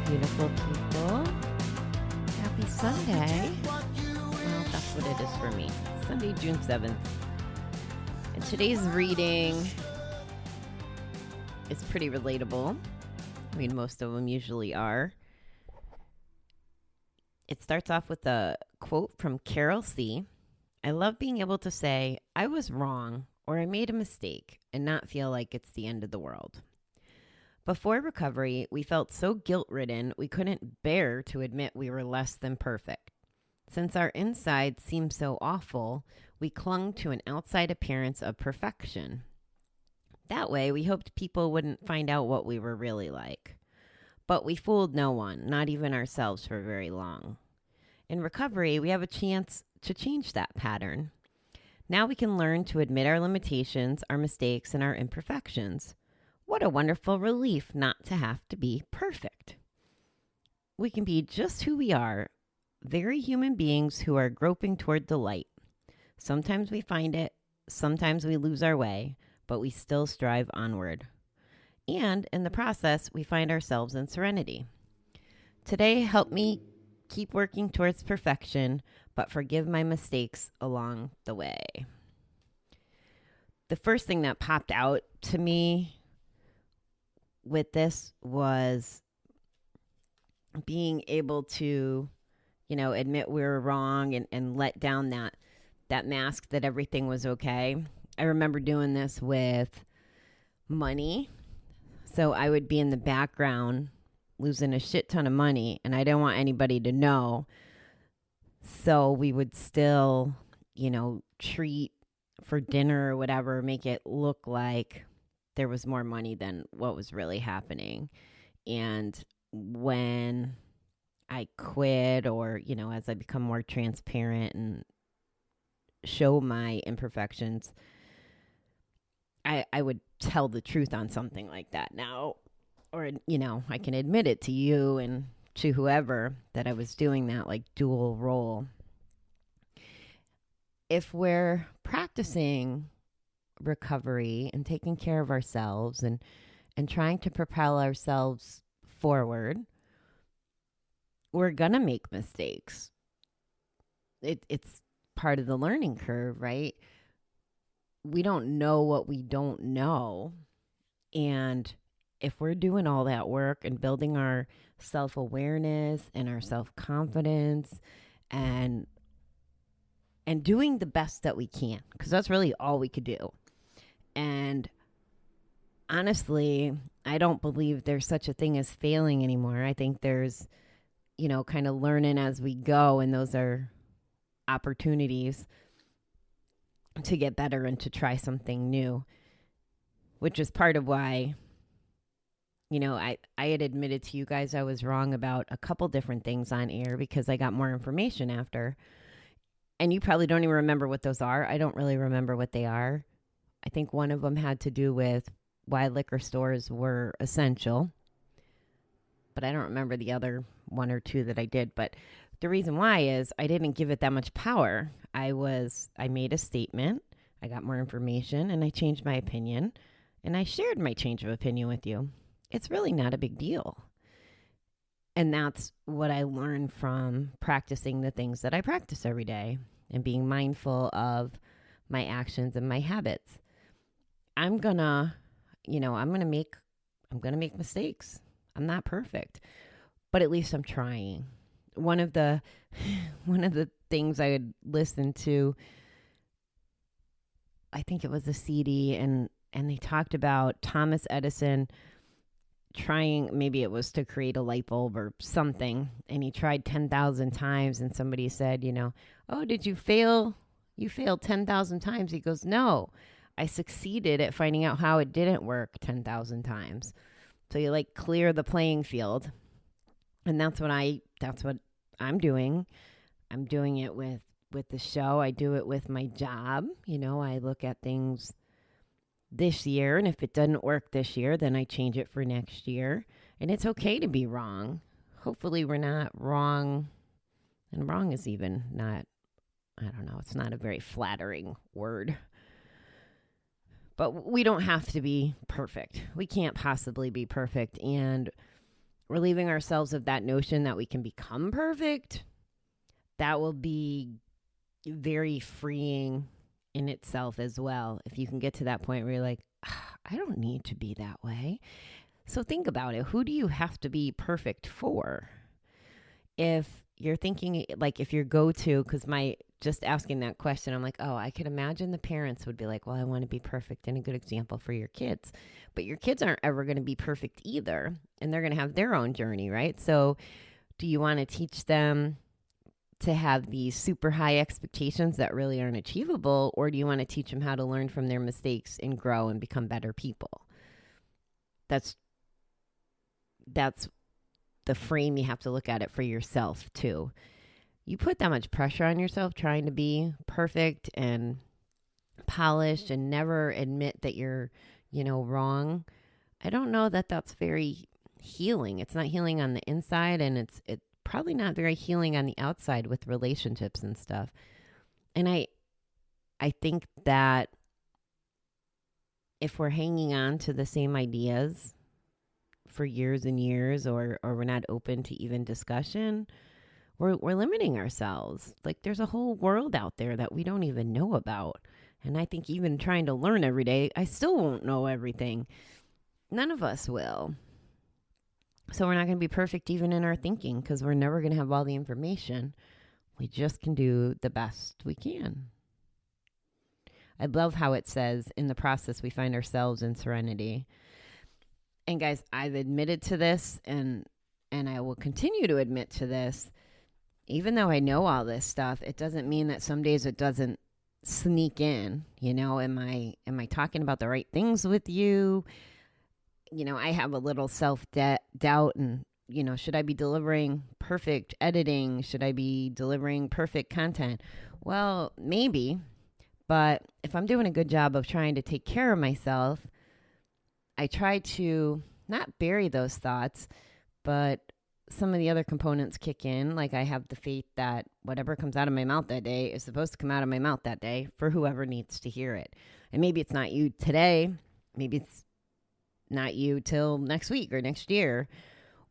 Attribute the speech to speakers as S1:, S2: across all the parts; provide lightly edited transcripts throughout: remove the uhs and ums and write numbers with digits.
S1: beautiful people. Happy Sunday. Well, that's what it is for me. Sunday, June 7th. And today's reading is pretty relatable. I mean, most of them usually are. It starts off with a quote from Carol C. I love being able to say, I was wrong or I made a mistake and not feel like it's the end of the world. Before recovery, we felt so guilt-ridden we couldn't bear to admit we were less than perfect. Since our insides seemed so awful, we clung to an outside appearance of perfection. That way, we hoped people wouldn't find out what we were really like. But we fooled no one, not even ourselves, for very long. In recovery, we have a chance to change that pattern. Now we can learn to admit our limitations, our mistakes, and our imperfections. What a wonderful relief not to have to be perfect. We can be just who we are, very human beings who are groping toward the light. Sometimes we find it, sometimes we lose our way, but we still strive onward. And in the process, we find ourselves in serenity. Today, help me keep working towards perfection, but forgive my mistakes along the way. The first thing that popped out to me with this was being able to, admit we were wrong and let down that mask that everything was okay. I remember doing this with money. So I would be in the background losing a shit ton of money and I didn't want anybody to know. So we would still, treat for dinner or whatever, make it look like there was more money than what was really happening. And when I quit or, as I become more transparent and show my imperfections, I would tell the truth on something like that now. Or, I can admit it to you and to whoever that I was doing that like dual role. If we're practicing recovery and taking care of ourselves and trying to propel ourselves forward, we're gonna make mistakes. It's part of the learning curve, right? We don't know what we don't know. And if we're doing all that work and building our self-awareness and our self-confidence and doing the best that we can, because that's really all we could do. And honestly, I don't believe there's such a thing as failing anymore. I think there's, kind of learning as we go, and those are opportunities to get better and to try something new, which is part of why, I had admitted to you guys I was wrong about a couple different things on air because I got more information after. And you probably don't even remember what those are. I don't really remember what they are. I think one of them had to do with why liquor stores were essential. But I don't remember the other one or two that I did. But the reason why is I didn't give it that much power. I made a statement, I got more information, and I changed my opinion. And I shared my change of opinion with you. It's really not a big deal. And that's what I learned from practicing the things that I practice every day and being mindful of my actions and my habits. I'm gonna make mistakes. I'm not perfect, but at least I'm trying. One of the things I would listen to, I think it was a CD, and they talked about Thomas Edison trying, maybe it was to create a light bulb or something, and he tried 10,000 times, and somebody said, oh, did you fail? You failed 10,000 times. He goes, no, I succeeded at finding out how it didn't work 10,000 times. So you clear the playing field. And that's what I'm doing. I'm doing it with the show. I do it with my job. I look at things this year, and if it doesn't work this year, then I change it for next year. And it's okay to be wrong. Hopefully we're not wrong. And wrong is even not, I don't know, it's not a very flattering word. But we don't have to be perfect. We can't possibly be perfect. And relieving ourselves of that notion that we can become perfect, that will be very freeing in itself as well. If you can get to that point where you're like, I don't need to be that way. So think about it. Who do you have to be perfect for? If you're thinking, like, if your go-to, because just asking that question, I'm like, oh, I could imagine the parents would be like, well, I want to be perfect, and a good example for your kids. But your kids aren't ever going to be perfect either, and they're going to have their own journey, right? So do you want to teach them to have these super high expectations that really aren't achievable, or do you want to teach them how to learn from their mistakes and grow and become better people? That's the frame you have to look at it for yourself too. You put that much pressure on yourself trying to be perfect and polished and never admit that you're, wrong. I don't know that that's very healing. It's not healing on the inside, and it's probably not very healing on the outside with relationships and stuff. And I think that if we're hanging on to the same ideas for years and years, or we're not open to even discussion, we're limiting ourselves. Like, there's a whole world out there that we don't even know about. And I think even trying to learn every day, I still won't know everything. None of us will. So we're not going to be perfect even in our thinking, because we're never going to have all the information. We just can do the best we can. I love how it says, in the process, we find ourselves in serenity. And guys, I've admitted to this, and I will continue to admit to this. Even though I know all this stuff, it doesn't mean that some days it doesn't sneak in. Am I talking about the right things with you? I have a little self-doubt, and, should I be delivering perfect editing? Should I be delivering perfect content? Well, maybe, but if I'm doing a good job of trying to take care of myself, I try to not bury those thoughts, but some of the other components kick in. Like, I have the faith that whatever comes out of my mouth that day is supposed to come out of my mouth that day for whoever needs to hear it. And maybe it's not you today. Maybe it's not you till next week or next year.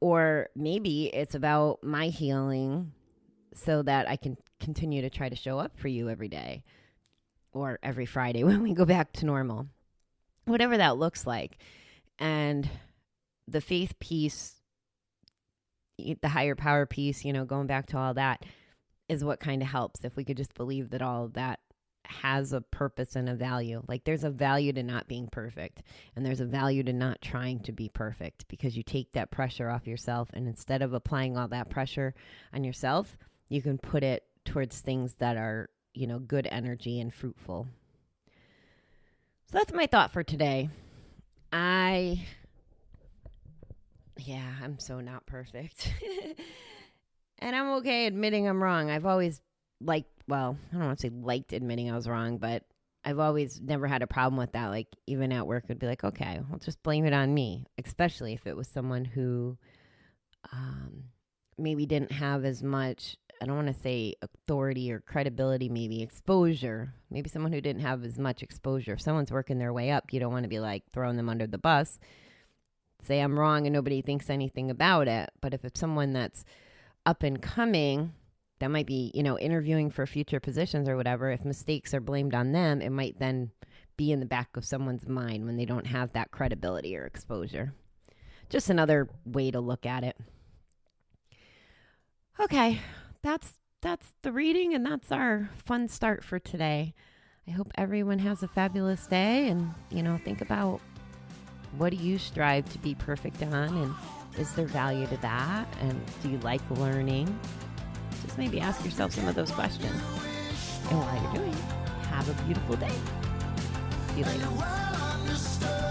S1: Or maybe it's about my healing so that I can continue to try to show up for you every day or every Friday when we go back to normal. Whatever that looks like. And the faith piece, the higher power piece, going back to all that, is what kind of helps. If we could just believe that all of that has a purpose and a value. Like, there's a value to not being perfect, and there's a value to not trying to be perfect, because you take that pressure off yourself, and instead of applying all that pressure on yourself, you can put it towards things that are, good energy and fruitful. So that's my thought for today. I'm so not perfect. And I'm okay admitting I'm wrong. I've always I don't want to say liked admitting I was wrong, but I've always never had a problem with that. Like, even at work, I'd be like, okay, I'll just blame it on me, especially if it was someone who maybe didn't have as much, I don't want to say authority or credibility, maybe exposure. Maybe someone who didn't have as much exposure. If someone's working their way up, you don't want to be like throwing them under the bus. Say I'm wrong and nobody thinks anything about it. But if it's someone that's up and coming, that might be, interviewing for future positions or whatever. If mistakes are blamed on them, it might then be in the back of someone's mind when they don't have that credibility or exposure. Just another way to look at it. Okay, that's the reading, and that's our fun start for today. I hope everyone has a fabulous day, and, think about, what do you strive to be perfect on, and is there value to that, and do you like learning? Just maybe ask yourself some of those questions. And while you're doing it, have a beautiful day. See you later.